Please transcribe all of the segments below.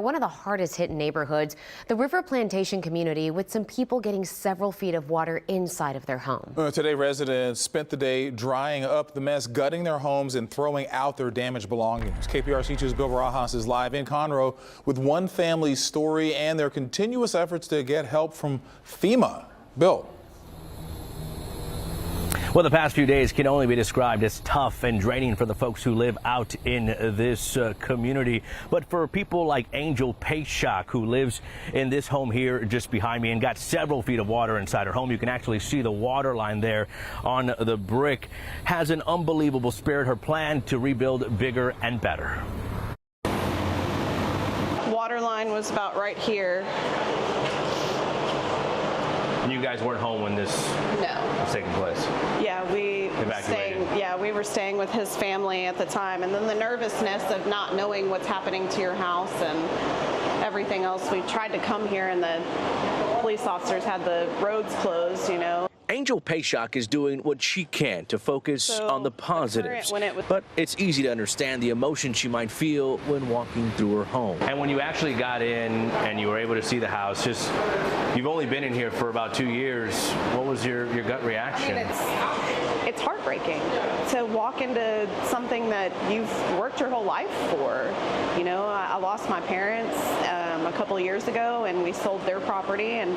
One of the hardest hit neighborhoods, the River Plantation community, with some people getting several feet of water inside of their home. Today, residents spent the day drying up the mess, gutting their homes and throwing out their damaged belongings. KPRC 2's Bill Barajas is live in Conroe with one family's story and their continuous efforts to get help from FEMA. Bill. Well, the past few days can only be described as tough and draining for the folks who live out in this community. But for people like Angel Payshak, who lives in this home here just behind me and got several feet of water inside her home, you can actually see the water line there on the brick, has an unbelievable spirit. Her plan to rebuild bigger and better. Water line was about right here. And you guys weren't home when this was taking place? Yeah, we were staying with his family at the time, and then the nervousness of not knowing what's happening to your house and everything else. We tried to come here and the police officers had the roads closed, you know. Angel Payshak is doing what she can to focus on the positives, but it's easy to understand the emotion she might feel when walking through her home. And when you actually got in and you were able to see the house, you've only been in here for about 2 years. What was your gut reaction? I mean, it's heartbreaking to walk into something that you've worked your whole life for. You know, I lost my parents a couple of years ago, and we sold their property, and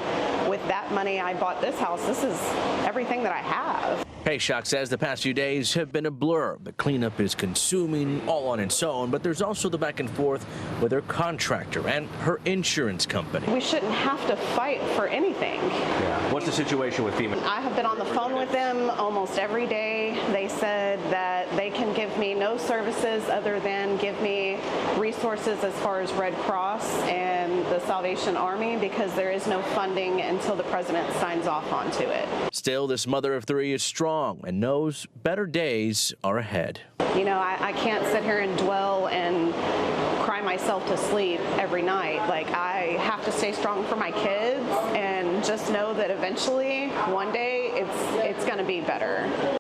with that money I bought this house. This is everything that I have. Payshak says the past few days have been a blur. The cleanup is consuming all on its own, but there's also the back and forth with her contractor and her insurance company. We shouldn't have to fight for anything. Yeah. What's the situation with FEMA? I have been on the phone with them almost every day. They said that they can give me no services other than give me resources as far as Red Cross and the Salvation Army, because there is no funding until the president signs off onto it. Still, this mother of three is strong and knows better days are ahead. You know, I can't sit here and dwell and cry myself to sleep every night. Like, I have to stay strong for my kids and just know that eventually, one day, it's going to be better.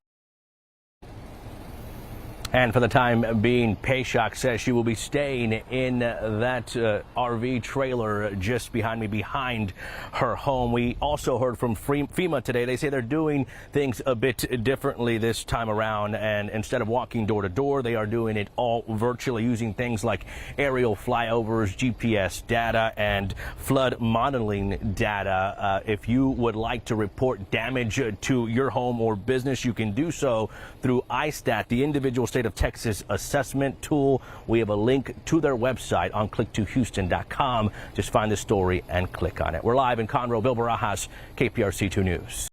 And for the time being, Payshak says she will be staying in that RV trailer just behind me, behind her home. We also heard from FEMA today. They say they're doing things a bit differently this time around, and instead of walking door to door, they are doing it all virtually, using things like aerial flyovers, GPS data, and flood modeling data. If you would like to report damage to your home or business, you can do so through ISTAT, the individual state of Texas assessment tool. We have a link to their website on click2houston.com. Just find the story and click on it. We're live in Conroe. Bill Barajas, KPRC 2 News.